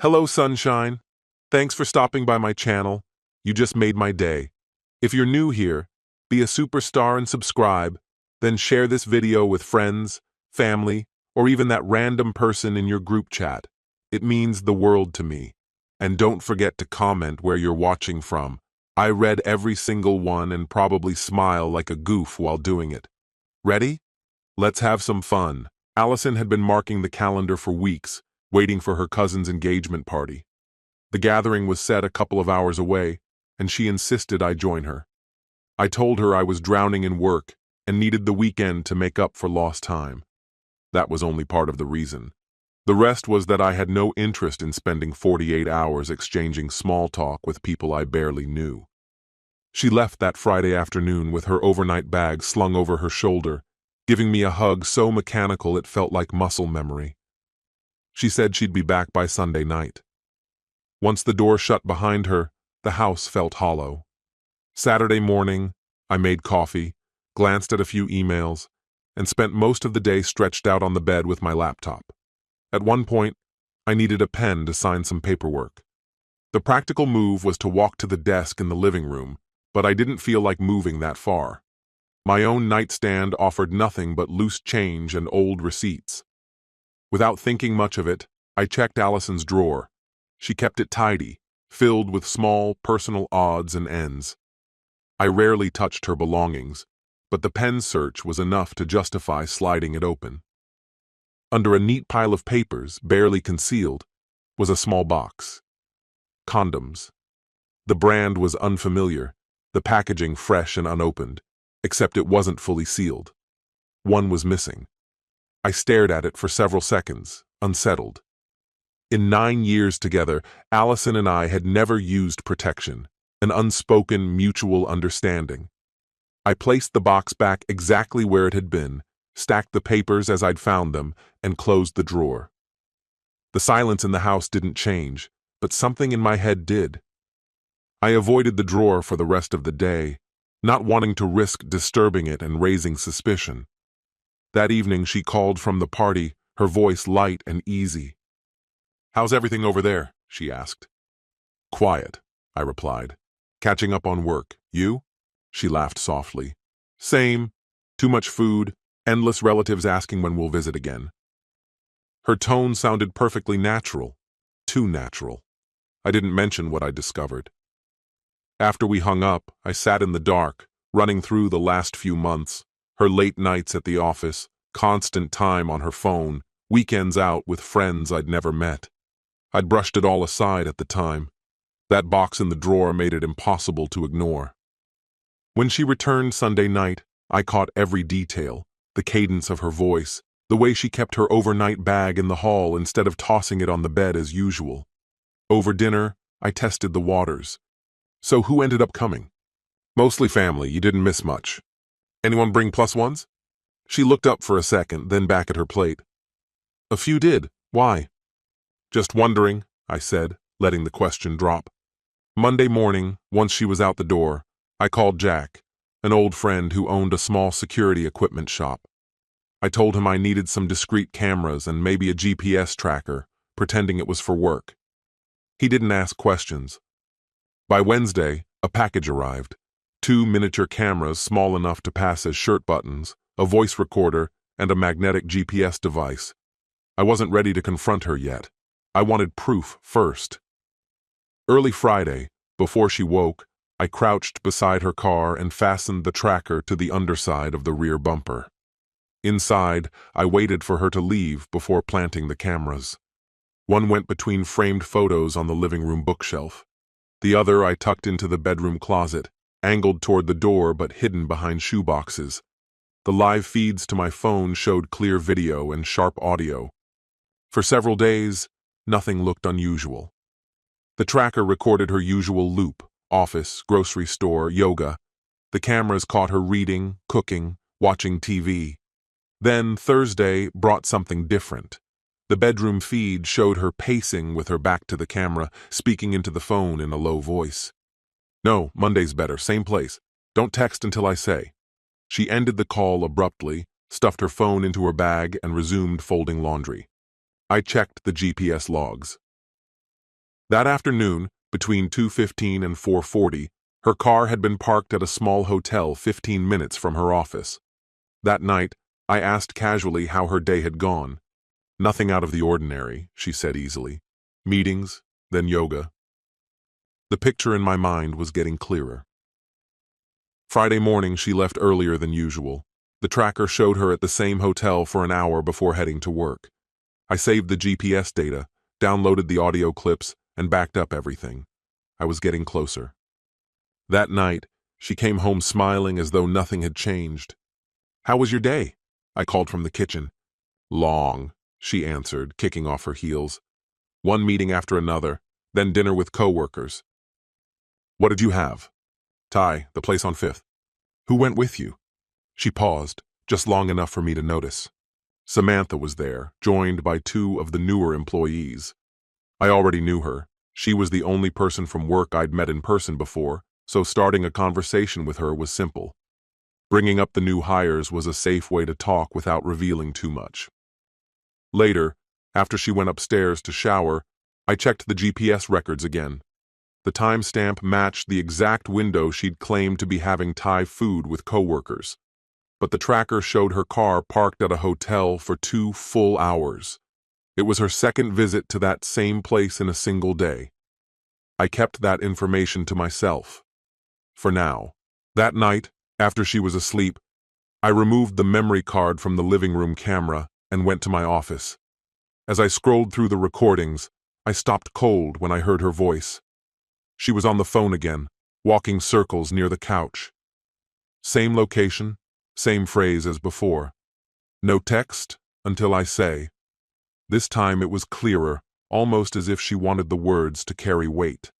Hello, sunshine. Thanks for stopping by my channel. You just made my day. If you're new here, be a superstar and subscribe, then share this video with friends, family, or even that random person in your group chat. It means the world to me. And don't forget to comment where you're watching from. I read every single one and probably smile like a goof while doing it. Ready? Let's have some fun. Allison had been marking the calendar for weeks, waiting for her cousin's engagement party. The gathering was set a couple of hours away, and she insisted I join her. I told her I was drowning in work and needed the weekend to make up for lost time. That was only part of the reason. The rest was that I had no interest in spending 48 hours exchanging small talk with people I barely knew. She left that Friday afternoon with her overnight bag slung over her shoulder, giving me a hug so mechanical it felt like muscle memory. She said she'd be back by Sunday night. Once the door shut behind her, the house felt hollow. Saturday morning, I made coffee, glanced at a few emails, and spent most of the day stretched out on the bed with my laptop. At one point, I needed a pen to sign some paperwork. The practical move was to walk to the desk in the living room, but I didn't feel like moving that far. My own nightstand offered nothing but loose change and old receipts. Without thinking much of it, I checked Allison's drawer. She kept it tidy, filled with small, personal odds and ends. I rarely touched her belongings, but the pen search was enough to justify sliding it open. Under a neat pile of papers, barely concealed, was a small box. Condoms. The brand was unfamiliar, the packaging fresh and unopened, except it wasn't fully sealed. One was missing. I stared at it for several seconds, unsettled. In 9 years together, Allison and I had never used protection, an unspoken mutual understanding. I placed the box back exactly where it had been, stacked the papers as I'd found them, and closed the drawer. The silence in the house didn't change, but something in my head did. I avoided the drawer for the rest of the day, not wanting to risk disturbing it and raising suspicion. That evening she called from the party, her voice light and easy. "How's everything over there?" she asked. "Quiet," I replied. "Catching up on work. You?" She laughed softly. "Same. Too much food, endless relatives asking when we'll visit again." Her tone sounded perfectly natural. Too natural. I didn't mention what I discovered. After we hung up, I sat in the dark, running through the last few months, her late nights at the office, constant time on her phone, weekends out with friends I'd never met. I'd brushed it all aside at the time. That box in the drawer made it impossible to ignore. When she returned Sunday night, I caught every detail, the cadence of her voice, the way she kept her overnight bag in the hall instead of tossing it on the bed as usual. Over dinner, I tested the waters. "So who ended up coming?" "Mostly family, you didn't miss much. Anyone bring plus ones?" She looked up for a second, then back at her plate. "A few did. Why?" "Just wondering," I said, letting the question drop. Monday morning, once she was out the door, I called Jack, an old friend who owned a small security equipment shop. I told him I needed some discreet cameras and maybe a GPS tracker, pretending it was for work. He didn't ask questions. By Wednesday, a package arrived. 2 miniature cameras small enough to pass as shirt buttons, a voice recorder, and a magnetic GPS device. I wasn't ready to confront her yet. I wanted proof first. Early Friday, before she woke, I crouched beside her car and fastened the tracker to the underside of the rear bumper. Inside, I waited for her to leave before planting the cameras. One went between framed photos on the living room bookshelf. The other I tucked into the bedroom closet, angled toward the door but hidden behind shoeboxes. The live feeds to my phone showed clear video and sharp audio. For several days, nothing looked unusual. The tracker recorded her usual loop: office, grocery store, yoga. The cameras caught her reading, cooking, watching TV. Then Thursday brought something different. The bedroom feed showed her pacing with her back to the camera, speaking into the phone in a low voice. "No, Monday's better, same place. Don't text until I say." She ended the call abruptly, stuffed her phone into her bag, and resumed folding laundry. I checked the GPS logs. That afternoon, between 2:15 and 4:40, her car had been parked at a small hotel 15 minutes from her office. That night, I asked casually how her day had gone. "Nothing out of the ordinary," she said easily. "Meetings, then yoga." The picture in my mind was getting clearer. Friday morning, she left earlier than usual. The tracker showed her at the same hotel for an hour before heading to work. I saved the GPS data, downloaded the audio clips, and backed up everything. I was getting closer. That night, she came home smiling as though nothing had changed. "How was your day?" I called from the kitchen. "Long," she answered, kicking off her heels. "One meeting after another, then dinner with coworkers." "What did you have?" "Thai, the place on 5th. "Who went with you?" She paused, just long enough for me to notice. Samantha was there, joined by 2 of the newer employees. I already knew her. She was the only person from work I'd met in person before, so starting a conversation with her was simple. Bringing up the new hires was a safe way to talk without revealing too much. Later, after she went upstairs to shower, I checked the GPS records again. The timestamp matched the exact window she'd claimed to be having Thai food with coworkers. But the tracker showed her car parked at a hotel for 2 full hours. It was her second visit to that same place in a single day. I kept that information to myself. For now. That night, after she was asleep, I removed the memory card from the living room camera and went to my office. As I scrolled through the recordings, I stopped cold when I heard her voice. She was on the phone again, walking circles near the couch. Same location, same phrase as before. "No text until I say." This time it was clearer, almost as if she wanted the words to carry weight.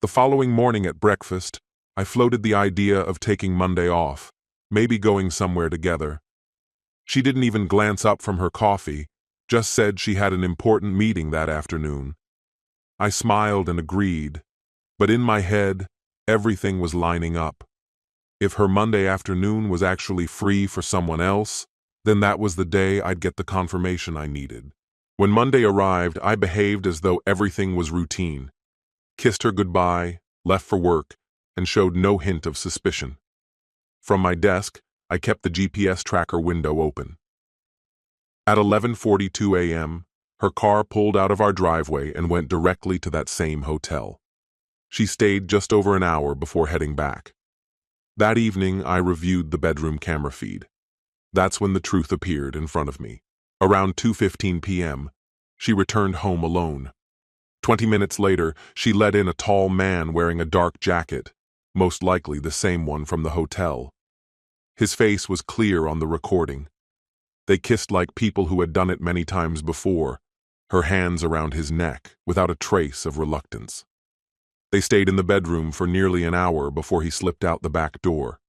The following morning at breakfast, I floated the idea of taking Monday off, maybe going somewhere together. She didn't even glance up from her coffee, just said she had an important meeting that afternoon. I smiled and agreed, but in my head, everything was lining up. If her Monday afternoon was actually free for someone else, then that was the day I'd get the confirmation I needed. When Monday arrived, I behaved as though everything was routine. Kissed her goodbye, left for work, and showed no hint of suspicion. From my desk, I kept the GPS tracker window open. At 11:42 a.m., her car pulled out of our driveway and went directly to that same hotel. She stayed just over an hour before heading back. That evening, I reviewed the bedroom camera feed. That's when the truth appeared in front of me. Around 2:15 p.m., she returned home alone. 20 minutes later, she let in a tall man wearing a dark jacket, most likely the same one from the hotel. His face was clear on the recording. They kissed like people who had done it many times before, her hands around his neck, without a trace of reluctance. They stayed in the bedroom for nearly an hour before he slipped out the back door.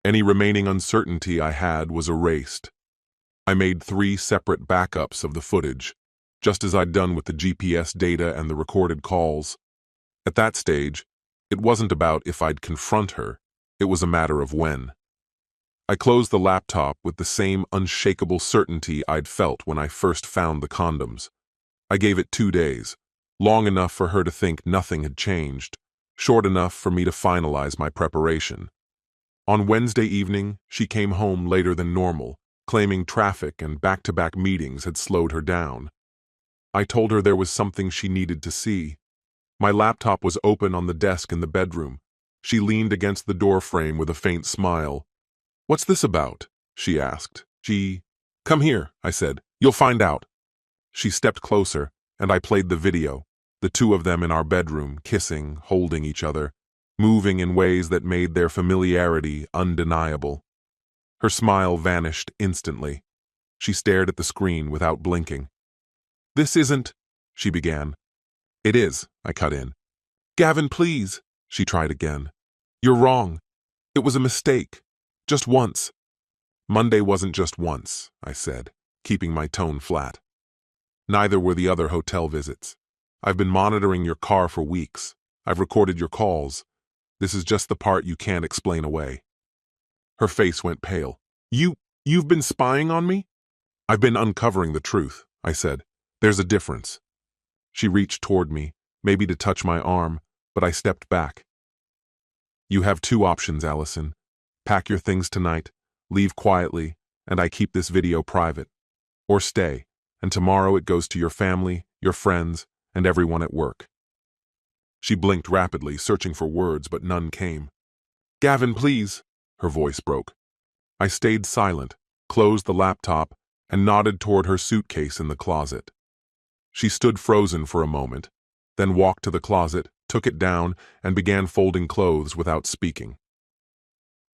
Any remaining uncertainty I had was erased. I made 3 separate backups of the footage, just as I'd done with the GPS data and the recorded calls. At that stage, it wasn't about if I'd confront her, it was a matter of when. I closed the laptop with the same unshakable certainty I'd felt when I first found the condoms. I gave it 2 days, long enough for her to think nothing had changed, short enough for me to finalize my preparation. On Wednesday evening, she came home later than normal, claiming traffic and back-to-back meetings had slowed her down. I told her there was something she needed to see. My laptop was open on the desk in the bedroom. She leaned against the door frame with a faint smile. "What's this about?" she asked. "Come here," I said. "You'll find out." She stepped closer, and I played the video, the 2 of them in our bedroom, kissing, holding each other, moving in ways that made their familiarity undeniable. Her smile vanished instantly. She stared at the screen without blinking. "This isn't," she began. "It is," I cut in. "Gavin, please," she tried again. "You're wrong. It was a mistake. Just once." "Monday wasn't just once," I said, keeping my tone flat. "Neither were the other hotel visits. I've been monitoring your car for weeks. I've recorded your calls. This is just the part you can't explain away." Her face went pale. You've been spying on me?" "I've been uncovering the truth," I said. "There's a difference." She reached toward me, maybe to touch my arm, but I stepped back. "You have two options, Allison. Pack your things tonight, leave quietly, and I keep this video private. Or stay, and tomorrow it goes to your family, your friends, and everyone at work." She blinked rapidly, searching for words, but none came. "Gavin, please," her voice broke. I stayed silent, closed the laptop, and nodded toward her suitcase in the closet. She stood frozen for a moment, then walked to the closet, took it down, and began folding clothes without speaking.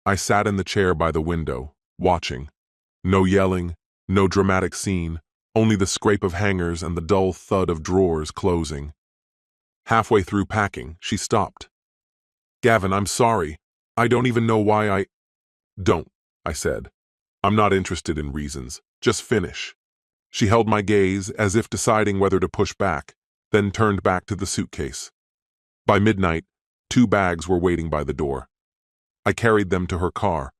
I sat in the chair by the window, watching. No yelling, no dramatic scene, only the scrape of hangers and the dull thud of drawers closing. Halfway through packing, she stopped. "Gavin, I'm sorry. I don't even know why I—" "Don't," I said. "I'm not interested in reasons. Just finish." She held my gaze as if deciding whether to push back, then turned back to the suitcase. By midnight, 2 bags were waiting by the door. I carried them to her car.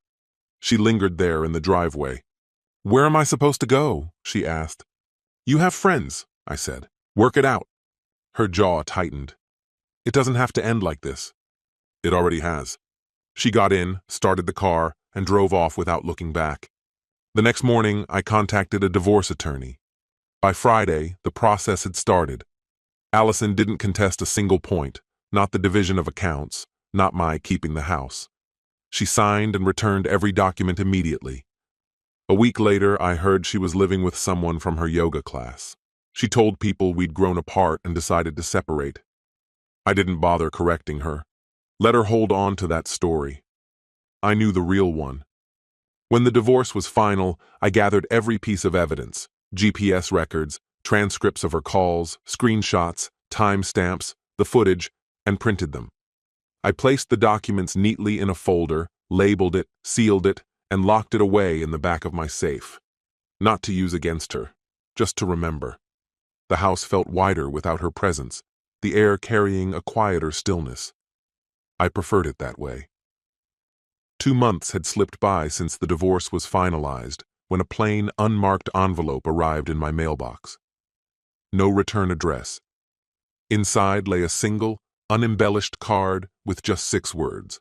She lingered there in the driveway. "Where am I supposed to go?" she asked. "You have friends," I said. "Work it out." Her jaw tightened. "It doesn't have to end like this." "It already has." She got in, started the car, and drove off without looking back. The next morning, I contacted a divorce attorney. By Friday, the process had started. Allison didn't contest a single point, not the division of accounts, not my keeping the house. She signed and returned every document immediately. A week later, I heard she was living with someone from her yoga class. She told people we'd grown apart and decided to separate. I didn't bother correcting her. Let her hold on to that story. I knew the real one. When the divorce was final, I gathered every piece of evidence: GPS records, transcripts of her calls, screenshots, timestamps, the footage, and printed them. I placed the documents neatly in a folder, labeled it, sealed it, and locked it away in the back of my safe. Not to use against her, just to remember. The house felt wider without her presence, the air carrying a quieter stillness. I preferred it that way. 2 months had slipped by since the divorce was finalized when a plain, unmarked envelope arrived in my mailbox. No return address. Inside lay a single, unembellished card with just 6 words.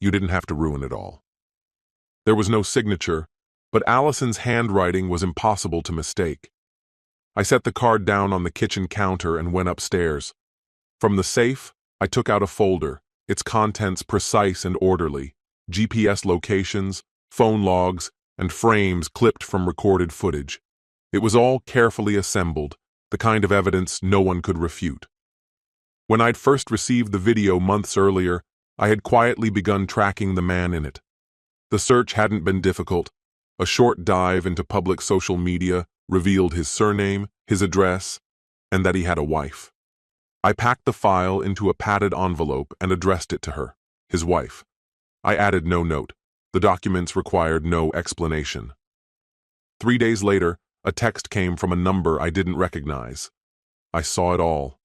"You didn't have to ruin it all." There was no signature, but Allison's handwriting was impossible to mistake. I set the card down on the kitchen counter and went upstairs. From the safe, I took out a folder, its contents precise and orderly: GPS locations, phone logs, and frames clipped from recorded footage. It was all carefully assembled, the kind of evidence no one could refute. When I'd first received the video months earlier, I had quietly begun tracking the man in it. The search hadn't been difficult. A short dive into public social media revealed his surname, his address, and that he had a wife. I packed the file into a padded envelope and addressed it to her, his wife. I added no note. The documents required no explanation. 3 days later, a text came from a number I didn't recognize. I saw it all.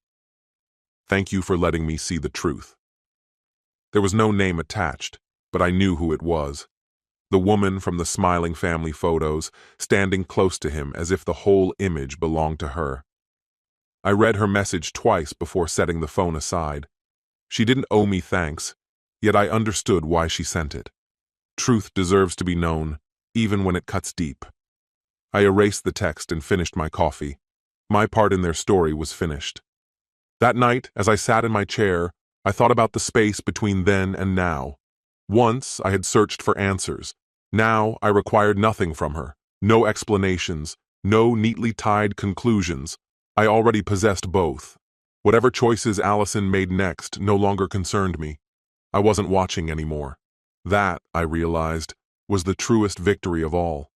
"Thank you for letting me see the truth." There was no name attached, but I knew who it was. The woman from the smiling family photos, standing close to him as if the whole image belonged to her. I read her message twice before setting the phone aside. She didn't owe me thanks, yet I understood why she sent it. Truth deserves to be known, even when it cuts deep. I erased the text and finished my coffee. My part in their story was finished. That night, as I sat in my chair, I thought about the space between then and now. Once, I had searched for answers. Now, I required nothing from her. No explanations, no neatly tied conclusions. I already possessed both. Whatever choices Allison made next no longer concerned me. I wasn't watching anymore. That, I realized, was the truest victory of all.